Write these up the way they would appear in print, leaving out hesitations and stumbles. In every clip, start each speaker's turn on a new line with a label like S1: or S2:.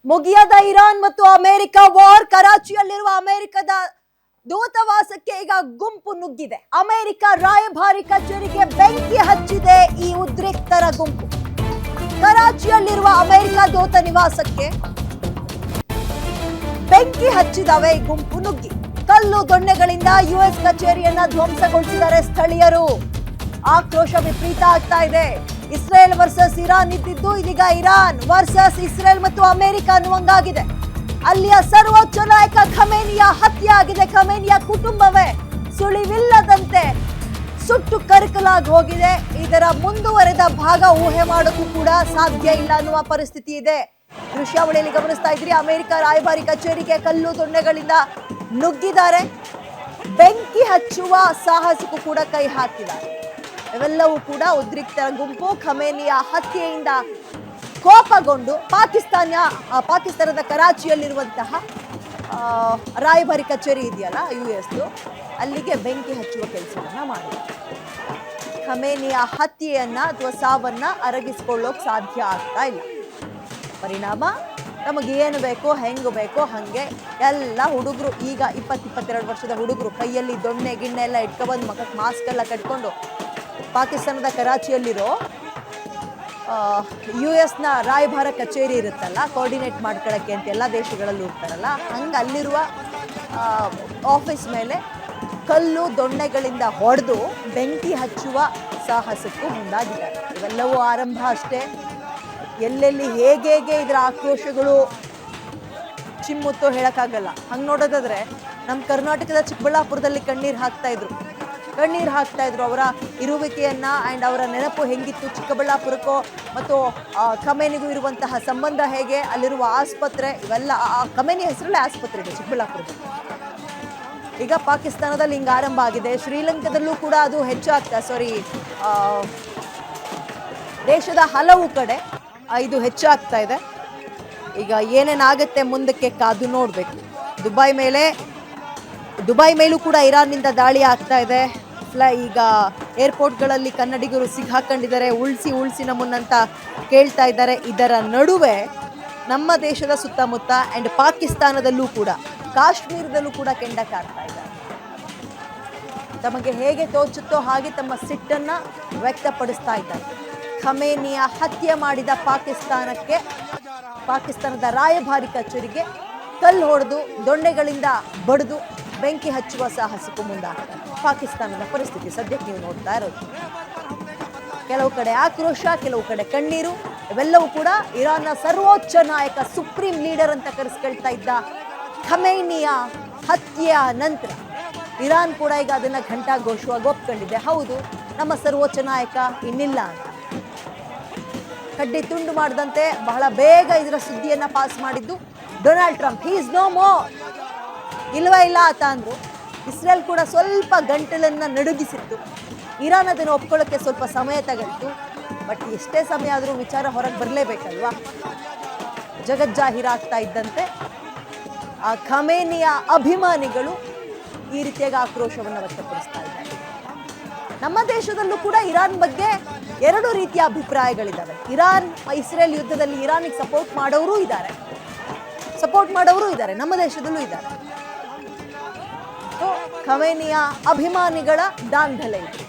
S1: ಮುಗಿಯದ ಇರಾನ್ ಮತ್ತು America war. ಕರಾಚಿಯಲ್ಲಿರುವ ಅಮೆರಿಕದ ದೂತಾವಾಸಕ್ಕೆ ಈಗ ಗುಂಪು ನುಗ್ಗಿದೆ. ಅಮೆರಿಕ ರಾಯಭಾರಿ ಕಚೇರಿಗೆ ಬೆಂಕಿ ಹಚ್ಚಿದೆ ಈ ಉದ್ರಿಕ್ತರ ಗುಂಪು. ಕರಾಚಿಯಲ್ಲಿರುವ ಅಮೆರಿಕ ದೂತ ನಿವಾಸಕ್ಕೆ ಬೆಂಕಿ ಹಚ್ಚಿದವೆ ಈ ಗುಂಪು ನುಗ್ಗಿ. ಕಲ್ಲು ದೊಣ್ಣೆಗಳಿಂದ ಯುಎಸ್ ಕಚೇರಿಯನ್ನ ಧ್ವಂಸಗೊಳಿಸಿದ್ದಾರೆ ಸ್ಥಳೀಯರು. ಆಕ್ರೋಶ ವಿಪರೀತ ಆಗ್ತಾ ಇದೆ. ಇಸ್ರೇಲ್ ವರ್ಸಸ್ ಇರಾನ್ ಇದ್ದಿದ್ದು ಇದೀಗ ಇರಾನ್ ವರ್ಸಸ್ ಇಸ್ರೇಲ್ ಮತ್ತು ಅಮೆರಿಕ ಅನ್ನುವಂಗಾಗಿದೆ. ಅಲ್ಲಿಯ ಸರ್ವೋಚ್ಚ ನಾಯಕ ಖಮೇನಿಯ ಹತ್ಯೆ ಆಗಿದೆ. ಖಮೇನಿಯ ಕುಟುಂಬವೇ ಸುಳಿವಿಲ್ಲದಂತೆ ಸುಟ್ಟು ಕರಕಲಾಗಿ ಹೋಗಿದೆ. ಇದರ ಮುಂದುವರೆದ ಭಾಗ ಊಹೆ ಮಾಡೋಕ್ಕೂ ಕೂಡ ಸಾಧ್ಯ ಇಲ್ಲ ಅನ್ನುವ ಪರಿಸ್ಥಿತಿ ಇದೆ. ದೃಶ್ಯಾವಳಿಯಲ್ಲಿ ಗಮನಿಸ್ತಾ ಇದ್ರಿ, ಅಮೆರಿಕ ರಾಯಭಾರಿ ಕಚೇರಿಗೆ ಕಲ್ಲು ದೊಣ್ಣೆಗಳಿಂದ ನುಗ್ಗಿದ್ದಾರೆ. ಬೆಂಕಿ ಹಚ್ಚುವ ಸಾಹಸಕ್ಕೂ ಕೂಡ ಕೈ ಹಾಕಿದ್ದಾರೆ. ಇವೆಲ್ಲವೂ ಕೂಡ ಉದ್ರಿಕ್ತರ ಗುಂಪು. ಖಮೇನಿಯ ಹತ್ಯೆಯಿಂದ ಕೋಪಗೊಂಡು ಪಾಕಿಸ್ತಾನದ ಕರಾಚಿಯಲ್ಲಿರುವಂತಹ ರಾಯಭಾರಿ ಕಚೇರಿ ಇದೆಯಲ್ಲ US, ಅಲ್ಲಿಗೆ ಬೆಂಕಿ ಹಚ್ಚುವ ಕೆಲಸವನ್ನ ಮಾಡಿದೆ. ಖಮೇನಿಯ ಹತ್ಯೆಯನ್ನ ಅಥವಾ ಸಾವನ್ನ ಅರಗಿಸಿಕೊಳ್ಳೋಕೆ ಸಾಧ್ಯ ಆಗ್ತಾ ಇಲ್ಲ. ಪರಿಣಾಮ ನಮಗೆ ಏನು ಬೇಕೋ ಹೆಂಗ್ ಬೇಕೋ ಹಂಗೆ ಎಲ್ಲ ಹುಡುಗರು, ಈಗ 22 ವರ್ಷದ ಹುಡುಗರು ಕೈಯಲ್ಲಿ ದೊಣ್ಣೆ ಗಿಣ್ಣೆ ಎಲ್ಲ ಇಟ್ಕೊಬಂದು ಮಕ್ಕಕ್ಕೆ ಮಾಸ್ಕ್ ಎಲ್ಲ ಕಟ್ಕೊಂಡು ಪಾಕಿಸ್ತಾನದ ಕರಾಚಿಯಲ್ಲಿರೋ US ರಾಯಭಾರ ಕಚೇರಿ ಇರುತ್ತಲ್ಲ, ಕೋಆರ್ಡಿನೇಟ್ ಮಾಡ್ಕೊಳ್ಳೋಕ್ಕೆ ಅಂತ ಎಲ್ಲ ದೇಶಗಳಲ್ಲಿ ಹೋಗ್ತಾರಲ್ಲ, ಹಂಗೆ ಅಲ್ಲಿರುವ ಆಫೀಸ್ ಮೇಲೆ ಕಲ್ಲು ದೊಣ್ಣೆಗಳಿಂದ ಹೊಡೆದು ಬೆಂಕಿ ಹಚ್ಚುವ ಸಾಹಸಕ್ಕೂ ಮುಂದಾಗಿದ್ದಾರೆ. ಇವೆಲ್ಲವೂ ಆರಂಭ ಅಷ್ಟೇ. ಎಲ್ಲೆಲ್ಲಿ ಹೇಗೆ ಇದರ ಆಕ್ರೋಶಗಳು ಚಿಮ್ಮುತ್ತೋ ಹೇಳೋಕ್ಕಾಗಲ್ಲ. ಹಂಗೆ ನೋಡೋದಾದ್ರೆ ನಮ್ಮ ಕರ್ನಾಟಕದ ಚಿಕ್ಕಬಳ್ಳಾಪುರದಲ್ಲಿ ಕಣ್ಣೀರು ಹಾಕ್ತಾ ಇದ್ರು. ಅವರ ಇರುವಿಕೆಯನ್ನ ಆ್ಯಂಡ್ ಅವರ ನೆನಪು ಹೆಂಗಿತ್ತು ಚಿಕ್ಕಬಳ್ಳಾಪುರಕ್ಕೋ ಮತ್ತು ಖಮೇನಿಗೂ ಇರುವಂತಹ ಸಂಬಂಧ ಹೇಗೆ, ಅಲ್ಲಿರುವ ಆಸ್ಪತ್ರೆ, ಇವೆಲ್ಲ ಖಮೇನಿ ಹೆಸರಲ್ಲೇ ಆಸ್ಪತ್ರೆ ಇದೆ ಚಿಕ್ಕಬಳ್ಳಾಪುರದಲ್ಲಿ. ಈಗ ಪಾಕಿಸ್ತಾನದಲ್ಲಿ ಹಿಂಗೆ ಆರಂಭ ಆಗಿದೆ. ಶ್ರೀಲಂಕಾದಲ್ಲೂ ಕೂಡ ಅದು ದೇಶದ ಹಲವು ಕಡೆ ಇದು ಹೆಚ್ಚಾಗ್ತಾ ಇದೆ. ಈಗ ಏನೇನಾಗುತ್ತೆ ಮುಂದಕ್ಕೆ ಕಾದು ನೋಡಬೇಕು. ದುಬೈ ಮೇಲೂ ಕೂಡ ಇರಾನ್ನಿಂದ ದಾಳಿ ಆಗ್ತಾ ಇದೆ. ಈಗ ಏರ್ಪೋರ್ಟ್ಗಳಲ್ಲಿ ಕನ್ನಡಿಗರು ಸಿಕ್ಕಾಕೊಂಡಿದ್ದಾರೆ. ಉಳಿಸಿ ನಮ್ಮನ್ನಂತ ಕೇಳ್ತಾ ಇದ್ದಾರೆ. ಇದರ ನಡುವೆ ನಮ್ಮ ದೇಶದ ಸುತ್ತಮುತ್ತ ಆ್ಯಂಡ್ ಪಾಕಿಸ್ತಾನದಲ್ಲೂ ಕೂಡ, ಕಾಶ್ಮೀರದಲ್ಲೂ ಕೂಡ ಕೆಂಡ ಕಾರ್ತಾ ಇದ್ದಾರೆ. ತಮಗೆ ಹೇಗೆ ತೋಚುತ್ತೋ ಹಾಗೆ ತಮ್ಮ ಸಿಟ್ಟನ್ನ ವ್ಯಕ್ತಪಡಿಸ್ತಾ ಇದ್ದಾರೆ. ಖಮೇನಿಯ ಹತ್ಯೆ ಮಾಡಿದ ಪಾಕಿಸ್ತಾನದ ರಾಯಭಾರಿ ಕಚೇರಿಗೆ ಕಲ್ಲು ಹೊಡೆದು ದೊಣ್ಣೆಗಳಿಂದ ಬಡಿದು ಬೆಂಕಿ ಹಚ್ಚುವ ಸಾಹಸಕ್ಕೂ ಮುಂದಾಗ್ತಾರೆ. ಪಾಕಿಸ್ತಾನದ ಪರಿಸ್ಥಿತಿ ಸದ್ಯಕ್ಕೆ ನೀವು ನೋಡ್ತಾ ಇರೋದು. ಕೆಲವು ಕಡೆ ಆಕ್ರೋಶ, ಕೆಲವು ಕಡೆ ಕಣ್ಣೀರು. ಇವೆಲ್ಲವೂ ಕೂಡ ಇರಾನ್ನ ಸರ್ವೋಚ್ಚ ನಾಯಕ, ಸುಪ್ರೀಂ ಲೀಡರ್ ಅಂತ ಕರೆಸ್ಕೊಳ್ತಾ ಇದ್ದ ಖಮೇನಿಯ ಹತ್ಯೆಯ ನಂತರ ಇರಾನ್ ಕೂಡ ಈಗ ಅದನ್ನ ಘಂಟಾಘೋಷವಾಗಿ ಒಪ್ಕೊಂಡಿದೆ. ಹೌದು, ನಮ್ಮ ಸರ್ವೋಚ್ಚ ನಾಯಕ ಇನ್ನಿಲ್ಲ ಅಂತ. ಕಡ್ಡಿ ತುಂಡು ಮಾಡದಂತೆ ಬಹಳ ಬೇಗ ಇದರ ಸುದ್ದಿಯನ್ನ ಪಾಸ್ ಮಾಡಿದ್ದು Donald Trump. He is no more, ಇಲ್ವೇ ಇಲ್ಲ ಆತ ಅಂದ್ರು. ಇಸ್ರೇಲ್ ಕೂಡ ಸ್ವಲ್ಪ ಗಂಟಲನ್ನ ನಡುಗಿಸಿತ್ತು. ಇರಾನ್ ಅದನ್ನು ಒಪ್ಕೊಳ್ಳೋಕ್ಕೆ ಸ್ವಲ್ಪ ಸಮಯ ತಗೊಳ್ತು. ಬಟ್ ಎಷ್ಟೇ ಸಮಯ ಆದರೂ ವಿಚಾರ ಹೊರಗೆ ಬರಲೇಬೇಕಲ್ವಾ. ಜಗಜ್ಜಾಹೀರಾಗ್ತಾ ಇದ್ದಂತೆ ಆ ಖಮೇನಿಯ ಅಭಿಮಾನಿಗಳು ಈ ರೀತಿಯಾಗಿ ಆಕ್ರೋಶವನ್ನು ವ್ಯಕ್ತಪಡಿಸ್ತಾ ಇದ್ದಾರೆ. ನಮ್ಮ ದೇಶದಲ್ಲೂ ಕೂಡ ಇರಾನ್ ಬಗ್ಗೆ ಎರಡು ರೀತಿಯ ಅಭಿಪ್ರಾಯಗಳಿದ್ದಾವೆ. ಇಸ್ರೇಲ್ ಯುದ್ಧದಲ್ಲಿ ಇರಾನಿಗೆ ಸಪೋರ್ಟ್ ಮಾಡೋರು ಇದ್ದಾರೆ, ನಮ್ಮ ದೇಶದಲ್ಲೂ ಇದ್ದಾರೆ. ಖಮೇನಿಯ ಅಭಿಮಾನಿಗಳ ದಾಂಧಲೆ ಇದೆ.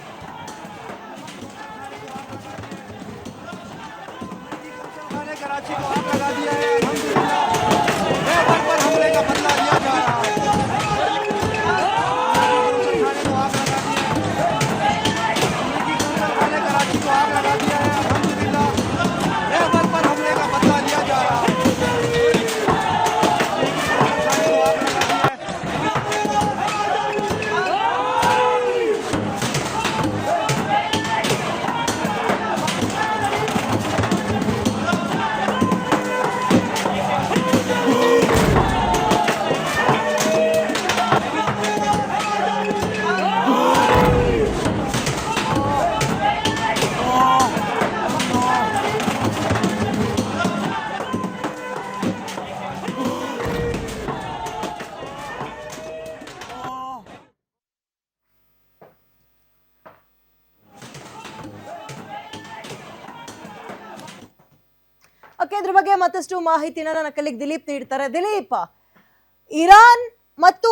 S1: ಇದ್ರ ಬಗ್ಗೆ ಮತ್ತಷ್ಟು ಮಾಹಿತಿನ ನನ್ನ ಕಲಿಗ್ ದಿಲೀಪ್ ನೀಡ್ತಾರೆ. ದಿಲೀಪ್, ಇರಾನ್ ಮತ್ತು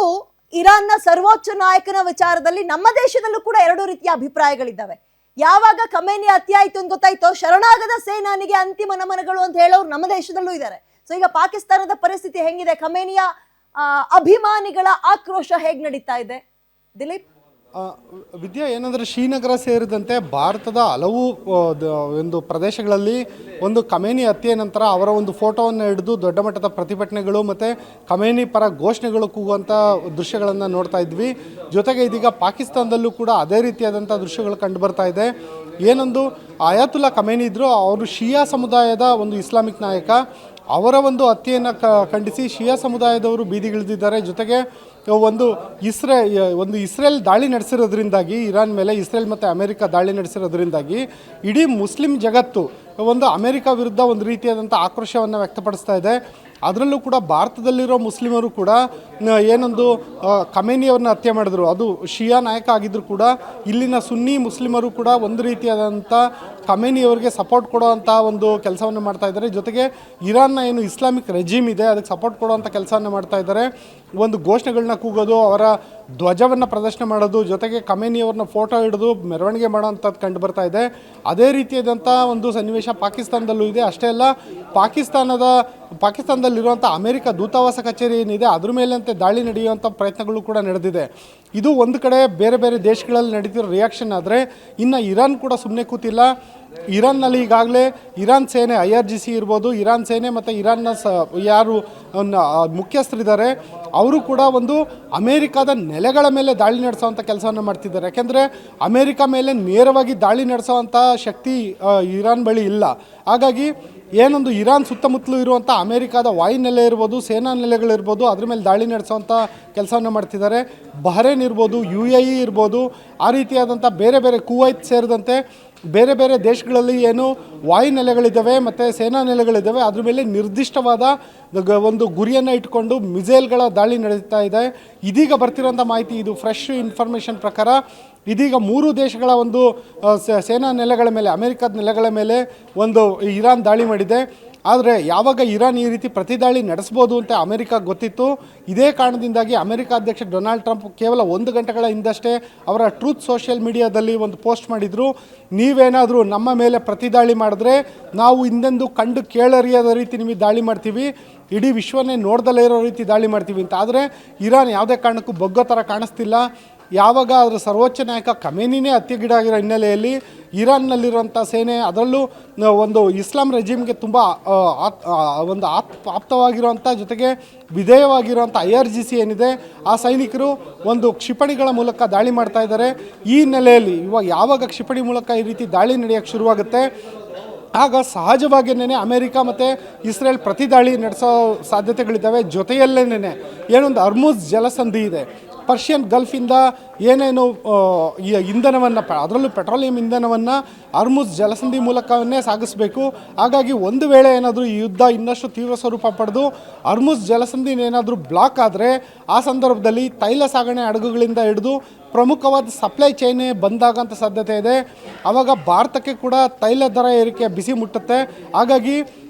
S1: ಇರಾನ್ನ ಸರ್ವೋಚ್ಚ ನಾಯಕನ ವಿಚಾರದಲ್ಲಿ ನಮ್ಮ ದೇಶದಲ್ಲೂ ಕೂಡ ಎರಡು ರೀತಿಯ ಅಭಿಪ್ರಾಯಗಳಿದ್ದಾವೆ. ಯಾವಾಗ ಖಮೇನಿ ಹತ್ಯೆ ಆಯ್ತು ಅಂತ ಗೊತ್ತಾಯ್ತೋ, ಶರಣಾಗದ ಸೇನಾನಿಗೆ ಅಂತಿಮ ನಮನಗಳು ಅಂತ ಹೇಳೋರು ನಮ್ಮ ದೇಶದಲ್ಲೂ ಇದ್ದಾರೆ. ಸೊ ಈಗ ಪಾಕಿಸ್ತಾನದ ಪರಿಸ್ಥಿತಿ ಹೆಂಗಿದೆ? ಖಮೇನಿಯ ಅಭಿಮಾನಿಗಳ ಆಕ್ರೋಶ ಹೇಗ್ ನಡೀತಾ ಇದೆ ದಿಲೀಪ್?
S2: ವಿದ್ಯಾ, ಏನಂದರೆ ಶ್ರೀನಗರ ಸೇರಿದಂತೆ ಭಾರತದ ಹಲವು ಒಂದು ಪ್ರದೇಶಗಳಲ್ಲಿ ಒಂದು ಖಮೇನಿ ಹತ್ಯೆ ನಂತರ ಅವರ ಒಂದು ಫೋಟೋವನ್ನು ಹಿಡಿದು ದೊಡ್ಡ ಮಟ್ಟದ ಪ್ರತಿಭಟನೆಗಳು ಮತ್ತು ಖಮೇನಿ ಪರ ಘೋಷಣೆಗಳು ಕೂಗುವಂಥ ದೃಶ್ಯಗಳನ್ನು ನೋಡ್ತಾ ಇದ್ವಿ. ಜೊತೆಗೆ ಇದೀಗ ಪಾಕಿಸ್ತಾನದಲ್ಲೂ ಕೂಡ ಅದೇ ರೀತಿಯಾದಂಥ ದೃಶ್ಯಗಳು ಕಂಡು ಬರ್ತಾ ಇದೆ. ಏನೊಂದು ಅಯಾತುಲ್ಲಾ ಖಮೇನಿ ಇದ್ದರು, ಅವರು ಶಿಯಾ ಸಮುದಾಯದ ಒಂದು ಇಸ್ಲಾಮಿಕ್ ನಾಯಕ. ಅವರ ಒಂದು ಹತ್ಯೆಯನ್ನು ಖಂಡಿಸಿ ಶಿಯಾ ಸಮುದಾಯದವರು ಬೀದಿಗಿಳಿದಿದ್ದಾರೆ. ಜೊತೆಗೆ ಒಂದು ಇಸ್ರೇಲ್ ದಾಳಿ ನಡೆಸಿರೋದ್ರಿಂದಾಗಿ, ಇರಾನ್ ಮೇಲೆ ಇಸ್ರೇಲ್ ಮತ್ತು ಅಮೆರಿಕ ದಾಳಿ ನಡೆಸಿರೋದ್ರಿಂದಾಗಿ ಇಡೀ ಮುಸ್ಲಿಂ ಜಗತ್ತು ಒಂದು ಅಮೆರಿಕ ವಿರುದ್ಧ ಒಂದು ರೀತಿಯಾದಂಥ ಆಕ್ರೋಶವನ್ನು ವ್ಯಕ್ತಪಡಿಸ್ತಾ ಇದೆ. ಅದರಲ್ಲೂ ಕೂಡ ಭಾರತದಲ್ಲಿರೋ ಮುಸ್ಲಿಮರು ಕೂಡ ಏನೊಂದು ಖಮೇನಿಯವ್ರನ್ನ ಹತ್ಯೆ ಮಾಡಿದ್ರು, ಅದು ಶಿಯಾ ನಾಯಕ ಆಗಿದ್ದರೂ ಕೂಡ ಇಲ್ಲಿನ ಸುನ್ನಿ ಮುಸ್ಲಿಮರು ಕೂಡ ಒಂದು ರೀತಿಯಾದಂಥ ಖಮೇನಿಯವರಿಗೆ ಸಪೋರ್ಟ್ ಕೊಡೋವಂಥ ಒಂದು ಕೆಲಸವನ್ನು ಮಾಡ್ತಾ ಇದ್ದಾರೆ. ಜೊತೆಗೆ ಇರಾನ್ನ ಏನು ಇಸ್ಲಾಮಿಕ್ ರೆಜಿಮ್ ಇದೆ ಅದಕ್ಕೆ ಸಪೋರ್ಟ್ ಕೊಡುವಂಥ ಕೆಲಸವನ್ನು ಮಾಡ್ತಾ ಇದ್ದಾರೆ. ಒಂದು ಘೋಷಣೆಗಳನ್ನ ಕೂಗೋದು, ಅವರ ಧ್ವಜವನ್ನು ಪ್ರದರ್ಶನ ಮಾಡೋದು, ಜೊತೆಗೆ ಖಮೇನಿಯವ್ರನ್ನ ಫೋಟೋ ಹಿಡಿದು ಮೆರವಣಿಗೆ ಮಾಡೋವಂಥದ್ದು ಕಂಡು ಬರ್ತಾ ಇದೆ. ಅದೇ ರೀತಿಯಾದಂಥ ಒಂದು ಸನ್ನಿವೇಶ ಪಾಕಿಸ್ತಾನದಲ್ಲೂ ಇದೆ. ಅಷ್ಟೇ ಅಲ್ಲ, ಪಾಕಿಸ್ತಾನದಲ್ಲಿರುವಂಥ ಅಮೆರಿಕ ದೂತಾವಾಸ ಕಚೇರಿ ಏನಿದೆ ಅದ್ರ ಮೇಲಂತೆ ದಾಳಿ ನಡೆಯುವಂಥ ಪ್ರಯತ್ನಗಳು ಕೂಡ ನಡೆದಿದೆ. ಇದು ಒಂದು ಕಡೆ ಬೇರೆ ಬೇರೆ ದೇಶಗಳಲ್ಲಿ ನಡೀತಿರೋ ರಿಯಾಕ್ಷನ್ ಆದರೆ, ಇನ್ನು ಇರಾನ್ ಕೂಡ ಸುಮ್ಮನೆ ಕೂತಿಲ್ಲ. ಇರಾನ್ನಲ್ಲಿ ಈಗಾಗಲೇ ಇರಾನ್ ಸೇನೆ IRGC ಇರ್ಬೋದು, ಇರಾನ್ ಸೇನೆ ಮತ್ತು ಇರಾನ್ನ ಯಾರು ಮುಖ್ಯಸ್ಥರಿದ್ದಾರೆ ಅವರು ಕೂಡ ಒಂದು ಅಮೇರಿಕಾದ ನೆಲೆಗಳ ಮೇಲೆ ದಾಳಿ ನಡೆಸೋವಂಥ ಕೆಲಸವನ್ನು ಮಾಡ್ತಿದ್ದಾರೆ. ಯಾಕೆಂದರೆ ಅಮೇರಿಕ ಮೇಲೆ ನೇರವಾಗಿ ದಾಳಿ ನಡೆಸೋವಂಥ ಶಕ್ತಿ ಇರಾನ್ ಬಳಿ ಇಲ್ಲ. ಹಾಗಾಗಿ ಏನೊಂದು ಇರಾನ್ ಸುತ್ತಮುತ್ತಲೂ ಇರುವಂಥ ಅಮೇರಿಕಾದ ವಾಯುನೆಲೆ ಇರ್ಬೋದು, ಸೇನಾ ನೆಲೆಗಳಿರ್ಬೋದು, ಅದ್ರ ಮೇಲೆ ದಾಳಿ ನಡೆಸೋವಂಥ ಕೆಲಸವನ್ನು ಮಾಡ್ತಿದ್ದಾರೆ. ಬಹರೇನ್ ಇರ್ಬೋದು, UAE ಇರ್ಬೋದು, ಆ ರೀತಿಯಾದಂಥ ಬೇರೆ ಬೇರೆ ಕುವೈತ್ ಸೇರಿದಂತೆ ಬೇರೆ ಬೇರೆ ದೇಶಗಳಲ್ಲಿ ಏನು ವಾಯುನೆಲೆಗಳಿದ್ದಾವೆ ಮತ್ತು ಸೇನಾ ನೆಲೆಗಳಿದ್ದಾವೆ ಅದ್ರ ಮೇಲೆ ನಿರ್ದಿಷ್ಟವಾದ ಒಂದು ಗುರಿಯನ್ನು ಇಟ್ಕೊಂಡು ಮಿಸೈಲ್ಗಳ ದಾಳಿ ನಡೀತಾ ಇದೆ. ಇದೀಗ ಬರ್ತಿರೋಂಥ ಮಾಹಿತಿ, ಇದು ಫ್ರೆಶ್ ಇನ್ಫಾರ್ಮೇಷನ್ ಪ್ರಕಾರ ಇದೀಗ 3 ದೇಶಗಳ ಒಂದು ಸೇನಾ ನೆಲೆಗಳ ಮೇಲೆ, ಅಮೆರಿಕದ ನೆಲೆಗಳ ಮೇಲೆ ಒಂದು ಇರಾನ್ ದಾಳಿ ಮಾಡಿದೆ. ಆದರೆ ಯಾವಾಗ ಇರಾನ್ ಈ ರೀತಿ ಪ್ರತಿದಾಳಿ ನಡೆಸ್ಬೋದು ಅಂತ ಅಮೆರಿಕಾಗೆ ಗೊತ್ತಿತ್ತು. ಇದೇ ಕಾರಣದಿಂದಾಗಿ ಅಮೆರಿಕ ಅಧ್ಯಕ್ಷ ಡೊನಾಲ್ಡ್ ಟ್ರಂಪ್ ಕೇವಲ 1 ಗಂಟೆಗಳ ಹಿಂದಷ್ಟೇ ಅವರ ಟ್ರೂತ್ ಸೋಷಿಯಲ್ ಮೀಡಿಯಾದಲ್ಲಿ ಒಂದು ಪೋಸ್ಟ್ ಮಾಡಿದರು. ನೀವೇನಾದರೂ ನಮ್ಮ ಮೇಲೆ ಪ್ರತಿದಾಳಿ ಮಾಡಿದ್ರೆ ನಾವು ಹಿಂದೆಂದು ಕಂಡು ಕೇಳರಿಯದ ರೀತಿ ನಿಮಗೆ ದಾಳಿ ಮಾಡ್ತೀವಿ, ಇಡೀ ವಿಶ್ವನೇ ನೋಡ್ದಲೇ ಇರೋ ರೀತಿ ದಾಳಿ ಮಾಡ್ತೀವಿ ಅಂತ. ಆದರೆ ಇರಾನ್ ಯಾವುದೇ ಕಾರಣಕ್ಕೂ ಬಗ್ಗೋ ಥರ ಕಾಣಿಸ್ತಿಲ್ಲ. ಯಾವಾಗ ಅದರ ಸರ್ವೋಚ್ಚ ನಾಯಕ ಖಮೇನಿನೇ ಹತ್ಯೆಗೀಡಾಗಿರೋ ಹಿನ್ನೆಲೆಯಲ್ಲಿ ಇರಾನ್ನಲ್ಲಿರುವಂಥ ಸೇನೆ, ಅದರಲ್ಲೂ ಒಂದು ಇಸ್ಲಾಂ ರೆಜಿಮ್ಗೆ ತುಂಬ ಒಂದು ಆಪ್ತವಾಗಿರುವಂಥ ಜೊತೆಗೆ ವಿಧೇಯವಾಗಿರುವಂಥ IRGC ಏನಿದೆ ಆ ಸೈನಿಕರು ಒಂದು ಕ್ಷಿಪಣಿಗಳ ಮೂಲಕ ದಾಳಿ ಮಾಡ್ತಾ ಇದ್ದಾರೆ. ಈ ಹಿನ್ನೆಲೆಯಲ್ಲಿ ಯಾವಾಗ ಕ್ಷಿಪಣಿ ಮೂಲಕ ಈ ರೀತಿ ದಾಳಿ ನಡೆಯೋಕ್ಕೆ ಶುರುವಾಗುತ್ತೆ ಆಗ ಸಹಜವಾಗಿಯೇ ಅಮೆರಿಕ ಮತ್ತು ಇಸ್ರೇಲ್ ಪ್ರತಿದಾಳಿ ನಡೆಸೋ ಸಾಧ್ಯತೆಗಳಿದ್ದಾವೆ. ಜೊತೆಯಲ್ಲೇನೆ ಏನೊಂದು ಹರ್ಮುಜ್ ಜಲಸಂಧಿ ಇದೆ, ಪರ್ಷಿಯನ್ ಗಲ್ಫಿಂದ ಏನೇನು ಈ ಇಂಧನವನ್ನು, ಅದರಲ್ಲೂ ಪೆಟ್ರೋಲಿಯಂ ಇಂಧನವನ್ನು ಹರ್ಮುಜ್ ಜಲಸಂಧಿ ಮೂಲಕವೇ ಸಾಗಿಸಬೇಕು. ಹಾಗಾಗಿ ಒಂದು ವೇಳೆ ಏನಾದರೂ ಈ ಯುದ್ಧ ಇನ್ನಷ್ಟು ತೀವ್ರ ಸ್ವರೂಪ ಪಡೆದು ಹರ್ಮುಜ್ ಜಲಸಂಧಿ ಏನಾದರೂ ಬ್ಲಾಕ್ ಆದರೆ ಆ ಸಂದರ್ಭದಲ್ಲಿ ತೈಲ ಸಾಗಣೆ ಹಡಗುಗಳಿಂದ ಹಿಡಿದು ಪ್ರಮುಖವಾದ ಸಪ್ಲೈ ಚೈನೇ ಬಂದಾಗಂಥ ಸಾಧ್ಯತೆ ಇದೆ. ಆವಾಗ ಭಾರತಕ್ಕೆ ಕೂಡ ತೈಲ ದರ ಏರಿಕೆ ಬಿಸಿ ಮುಟ್ಟುತ್ತೆ. ಹಾಗಾಗಿ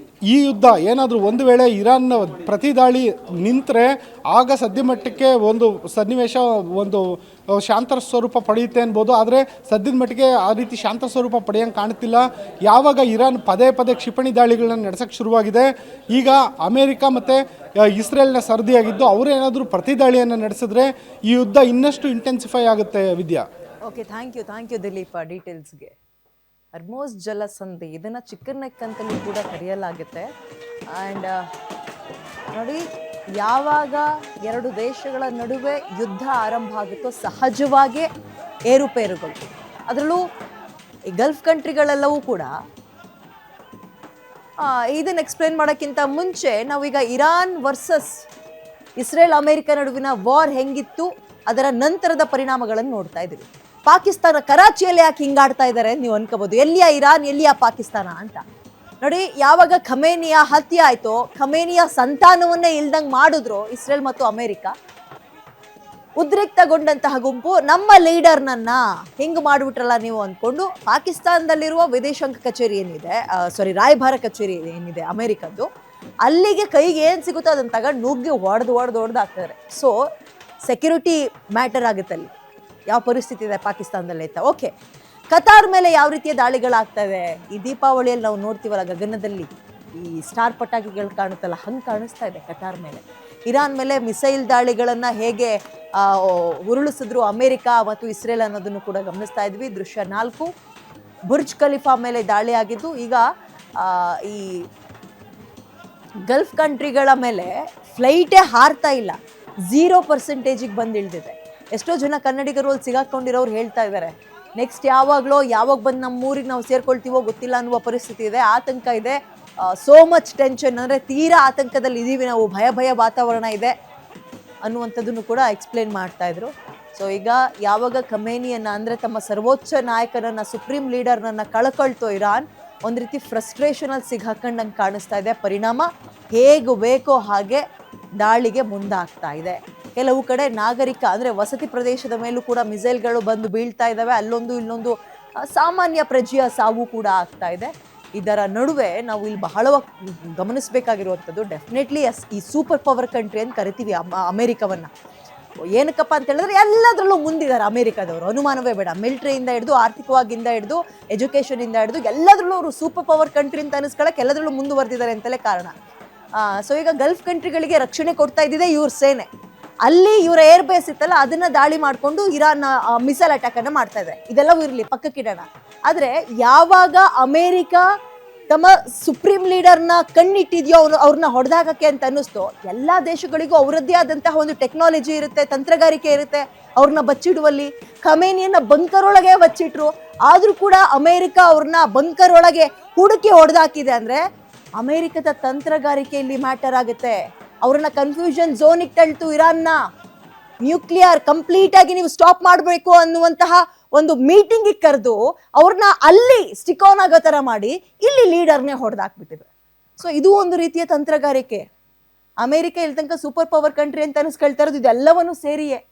S2: ಈ ಯುದ್ಧ ಏನಾದರೂ ಒಂದು ವೇಳೆ ಇರಾನ್ ಪ್ರತಿದಾಳಿ ನಿಂತರೆ ಆಗ ಸದ್ಯ ಮಟ್ಟಕ್ಕೆ ಒಂದು ಸನ್ನಿವೇಶ ಒಂದು ಶಾಂತ ಸ್ವರೂಪ ಪಡೆಯುತ್ತೆ ಅನ್ಬೋದು. ಆದರೆ ಸದ್ಯದ ಮಟ್ಟಿಗೆ ಆ ರೀತಿ ಶಾಂತ ಸ್ವರೂಪ ಪಡೆಯೋಂಗೆ ಕಾಣ್ತಿಲ್ಲ. ಯಾವಾಗ ಇರಾನ್ ಪದೇ ಪದೇ ಕ್ಷಿಪಣಿ ದಾಳಿಗಳನ್ನ ನಡೆಸೋಕ್ಕೆ ಶುರುವಾಗಿದೆ, ಈಗ ಅಮೇರಿಕ ಮತ್ತು ಇಸ್ರೇಲ್ನ ಸರದಿಯಾಗಿದ್ದು ಅವರೇನಾದರೂ ಪ್ರತಿದಾಳಿಯನ್ನು ನಡೆಸಿದ್ರೆ ಈ ಯುದ್ಧ ಇನ್ನಷ್ಟು ಇಂಟೆನ್ಸಿಫೈ ಆಗುತ್ತೆ. Vidya,
S1: okay, thank you Dileep ಡೀಟೇಲ್ಸ್ಗೆ. ಹರ್ಮುಜ್ ಜಲಸಂಧಿ, ಇದನ್ನು ಚಿಕನ್ ನೆಕ್ ಅಂತಲೂ ಕೂಡ ಕರೆಯಲಾಗುತ್ತೆ. ಆ್ಯಂಡ್ ನೋಡಿ, ಯಾವಾಗ ಎರಡು ದೇಶಗಳ ನಡುವೆ ಯುದ್ಧ ಆರಂಭ ಆಗುತ್ತೋ ಸಹಜವಾಗಿ ಏರುಪೇರುಗಳು, ಅದರಲ್ಲೂ ಈ ಗಲ್ಫ್ ಕಂಟ್ರಿಗಳೆಲ್ಲವೂ ಕೂಡ. ಇದನ್ನು ಎಕ್ಸ್ಪ್ಲೇನ್ ಮಾಡೋಕ್ಕಿಂತ ಮುಂಚೆ ನಾವೀಗ ಇರಾನ್ ವರ್ಸಸ್ ಇಸ್ರೇಲ್ ಅಮೆರಿಕ ನಡುವಿನ ವಾರ್ ಹೆಂಗಿತ್ತು ಅದರ ನಂತರದ ಪರಿಣಾಮಗಳನ್ನು ನೋಡ್ತಾ ಇದ್ದೀವಿ. ಪಾಕಿಸ್ತಾನ ಕರಾಚಿಯಲ್ಲಿ ಯಾಕೆ ಹಿಂಗಾಡ್ತಾ ಇದ್ದಾರೆ ನೀವು ಅನ್ಕೋಬಹುದು, ಎಲ್ಲಿಯ ಇರಾನ್ ಎಲ್ಲಿಯ ಪಾಕಿಸ್ತಾನ ಅಂತ. ನೋಡಿ, ಯಾವಾಗ ಖಮೇನಿಯ ಹತ್ಯೆ ಆಯ್ತೋ, ಖಮೇನಿಯ ಸಂತಾನವನ್ನೇ ಇಲ್ದಂಗೆ ಮಾಡಿದ್ರು ಇಸ್ರೇಲ್ ಮತ್ತು ಅಮೆರಿಕ. ಉದ್ರಿಕ್ತಗೊಂಡಂತಹ ಗುಂಪು ನಮ್ಮ ಲೀಡರ್ನನ್ನ ಹಿಂಗ್ ಮಾಡ್ಬಿಟ್ರಲ್ಲ ನೀವು ಅಂದ್ಕೊಂಡು ಪಾಕಿಸ್ತಾನದಲ್ಲಿರುವ ವಿದೇಶಾಂಗ ಕಚೇರಿ ಏನಿದೆ, ರಾಯಭಾರ ಕಚೇರಿ ಏನಿದೆ ಅಮೆರಿಕದ್ದು, ಅಲ್ಲಿಗೆ ಕೈಗೆ ಏನು ಸಿಗುತ್ತೋ ಅದನ್ನು ತಗೊಂಡು ನುಗ್ಗಿ ಹೊಡೆದು ಹಾಕ್ತಾರೆ. ಸೊ ಸೆಕ್ಯೂರಿಟಿ ಮ್ಯಾಟರ್ ಆಗುತ್ತೆ ಅಲ್ಲಿ. ಯಾವ ಪರಿಸ್ಥಿತಿ ಇದೆ ಪಾಕಿಸ್ತಾನದಲ್ಲಿ ಅಂತ. ಓಕೆ, ಕತಾರ್ ಮೇಲೆ ಯಾವ ರೀತಿಯ ದಾಳಿಗಳಾಗ್ತಾ ಇದೆ? ಈ ದೀಪಾವಳಿಯಲ್ಲಿ ನಾವು ನೋಡ್ತೀವಲ್ಲ ಗಗನದಲ್ಲಿ ಈ ಸ್ಟಾರ್ ಪಟಾಕಿಗಳು ಕಾಣುತ್ತಲ್ಲ, ಹಂಗೆ ಕಾಣಿಸ್ತಾ ಇದೆ ಕತಾರ್ ಮೇಲೆ. ಇರಾನ್ ಮೇಲೆ ಮಿಸೈಲ್ ದಾಳಿಗಳನ್ನು ಹೇಗೆ ಉರುಳಿಸಿದ್ರು ಅಮೆರಿಕ ಮತ್ತು ಇಸ್ರೇಲ್ ಅನ್ನೋದನ್ನು ಕೂಡ ಗಮನಿಸ್ತಾ ಇದ್ವಿ. ದೃಶ್ಯ 4, ಬುರ್ಜ್ ಖಲೀಫಾ ಮೇಲೆ ದಾಳಿ ಆಗಿದ್ದು. ಈಗ ಈ ಗಲ್ಫ್ ಕಂಟ್ರಿಗಳ ಮೇಲೆ ಫ್ಲೈಟೇ ಹಾರ್ತಾ ಇಲ್ಲ, 0% ಬಂದು ಇಳಿದಿದೆ. ಎಷ್ಟೋ ಜನ ಕನ್ನಡಿಗರು ಅಲ್ಲಿ ಸಿಗಾಕೊಂಡಿರೋರು ಹೇಳ್ತಾ ಇದ್ದಾರೆ, ನೆಕ್ಸ್ಟ್ ಯಾವಾಗ ಬಂದು ನಮ್ಮ ಊರಿಗೆ ನಾವು ಸೇರ್ಕೊಳ್ತೀವೋ ಗೊತ್ತಿಲ್ಲ ಅನ್ನುವ ಪರಿಸ್ಥಿತಿ ಇದೆ, ಆತಂಕ ಇದೆ, ಸೋ ಮಚ್ ಟೆನ್ಷನ್, ಅಂದರೆ ತೀರಾ ಆತಂಕದಲ್ಲಿ ಇದ್ದೀವಿ ನಾವು, ಭಯ ವಾತಾವರಣ ಇದೆ ಅನ್ನುವಂಥದ್ದನ್ನು ಕೂಡ ಎಕ್ಸ್ಪ್ಲೇನ್ ಮಾಡ್ತಾ ಇದ್ರು. ಸೊ ಈಗ ಯಾವಾಗ ಖಮೇನಿಯನ್ನು ಅಂದರೆ ತಮ್ಮ ಸರ್ವೋಚ್ಚ ನಾಯಕನನ್ನು, ಸುಪ್ರೀಂ ಲೀಡರ್ನನ್ನು ಕಳ್ಕೊಳ್ತೋ ಇರಾನ್, ಒಂದು ರೀತಿ ಫ್ರಸ್ಟ್ರೇಷನಲ್ಲಿ ಸಿಗಾಕೊಂಡಂಗೆ ಕಾಣಿಸ್ತಾ ಇದೆ. ಪರಿಣಾಮ ಹೇಗೆ ಬೇಕೋ ಹಾಗೆ ದಾಳಿಗೆ ಮುಂದಾಗ್ತಾ ಇದೆ. ಕೆಲವು ಕಡೆ ನಾಗರಿಕ ಅಂದರೆ ವಸತಿ ಪ್ರದೇಶದ ಮೇಲೂ ಕೂಡ ಮಿಸೈಲ್ಗಳು ಬಂದು ಬೀಳ್ತಾ ಇದ್ದಾವೆ. ಅಲ್ಲೊಂದು ಇಲ್ಲೊಂದು ಸಾಮಾನ್ಯ ಪ್ರಜೆಯ ಸಾವು ಕೂಡ ಆಗ್ತಾ ಇದೆ. ಇದರ ನಡುವೆ ನಾವು ಇಲ್ಲಿ ಬಹಳ ಗಮನಿಸಬೇಕಾಗಿರುವಂಥದ್ದು, ಡೆಫಿನೆಟ್ಲಿ ಈ ಸೂಪರ್ ಪವರ್ ಕಂಟ್ರಿ ಅಂತ ಕರಿತೀವಿ ಅಮೆರಿಕವನ್ನು. ಏನಕ್ಕಪ್ಪ ಅಂತ ಹೇಳಿದ್ರೆ ಎಲ್ಲದರಲ್ಲೂ ಮುಂದಿದ್ದಾರೆ ಅಮೆರಿಕದವರು, ಅನುಮಾನವೇ ಬೇಡ. ಮಿಲಿಟರಿಯಿಂದ ಹಿಡಿದು, ಆರ್ಥಿಕವಾಗಿಂದ ಹಿಡಿದು, ಎಜುಕೇಷನಿಂದ ಹಿಡಿದು ಎಲ್ಲದರಲ್ಲೂ ಅವರು ಸೂಪರ್ ಪವರ್ ಕಂಟ್ರಿ ಅಂತ ಅನಿಸ್ಕೊಳ್ಳೋಕೆ ಎಲ್ಲದರಲ್ಲೂ ಮುಂದುವರೆದಿದ್ದಾರೆ ಅಂತಲೇ ಕಾರಣ. ಸೊ ಈಗ ಗಲ್ಫ್ ಕಂಟ್ರಿಗಳಿಗೆ ರಕ್ಷಣೆ ಕೊಡ್ತಾ ಇದ್ದಿದೆ ಇವ್ರ ಸೇನೆ. ಅಲ್ಲಿ ಇವರ ಏರ್ ಬೇಸ್ ಇತ್ತಲ್ಲ, ಅದನ್ನ ದಾಳಿ ಮಾಡಿಕೊಂಡು ಇರಾನ್ ಮಿಸೈಲ್ ಅಟ್ಯಾಕ್ ಅನ್ನ ಮಾಡ್ತಾ ಇದೆ. ಇದೆಲ್ಲವೂ ಇರಲಿ, ಪಕ್ಕಕ್ಕಿಡೋಣ. ಆದರೆ ಯಾವಾಗ ಅಮೆರಿಕ ತಮ್ಮ ಸುಪ್ರೀಂ ಲೀಡರ್ನ ಕಣ್ಣಿಟ್ಟಿದೆಯೋ, ಅವ್ರನ್ನ ಹೊಡೆದಾಕಕ್ಕೆ ಅಂತ ಅನ್ನಿಸ್ತೋ, ಎಲ್ಲ ದೇಶಗಳಿಗೂ ಅವರದ್ದೇ ಆದಂತಹ ಒಂದು ಟೆಕ್ನಾಲಜಿ ಇರುತ್ತೆ, ತಂತ್ರಗಾರಿಕೆ ಇರುತ್ತೆ ಅವ್ರನ್ನ ಬಚ್ಚಿಡುವಲ್ಲಿ. ಖಮೇನಿಯನ್ನ ಬಂಕರ್ ಒಳಗೆ ಬಚ್ಚಿಟ್ರು, ಆದರೂ ಕೂಡ ಅಮೆರಿಕ ಅವ್ರನ್ನ ಬಂಕರ್ ಒಳಗೆ ಹುಡುಕಿ ಹೊಡೆದಾಕಿದೆ. ಅಂದರೆ ಅಮೆರಿಕದ ತಂತ್ರಗಾರಿಕೆ ಇಲ್ಲಿ ಮ್ಯಾಟರ್ ಆಗುತ್ತೆ. ಅವ್ರನ್ನ ಕನ್ಫ್ಯೂಷನ್ ಝೋನಿಗೆ ತಳ್ತು ಇರಾನ್ನ. ನ್ಯೂಕ್ಲಿಯರ್ ಕಂಪ್ಲೀಟ್ ಆಗಿ ನೀವು ಸ್ಟಾಪ್ ಮಾಡಬೇಕು ಅನ್ನುವಂತಹ ಒಂದು ಮೀಟಿಂಗ್ ಕರೆದು ಅವ್ರನ್ನ ಅಲ್ಲಿ ಸ್ಟಿಕ್ ಆನ್ ಆಗೋ ಥರ ಮಾಡಿ ಇಲ್ಲಿ ಲೀಡರ್ನೇ ಹೊಡೆದಾಕ್ಬಿಟ್ಟಿದೆ. ಸೊ ಇದು ಒಂದು ರೀತಿಯ ತಂತ್ರಗಾರಿಕೆ. ಅಮೆರಿಕ ಇಲ್ಲಿ ತನಕ ಸೂಪರ್ ಪವರ್ ಕಂಟ್ರಿ ಅಂತ ಅನಿಸ್ಕೊಳ್ತಾ ಇರೋದು ಇದೆಲ್ಲವನ್ನೂ ಸೇರಿಯೇ.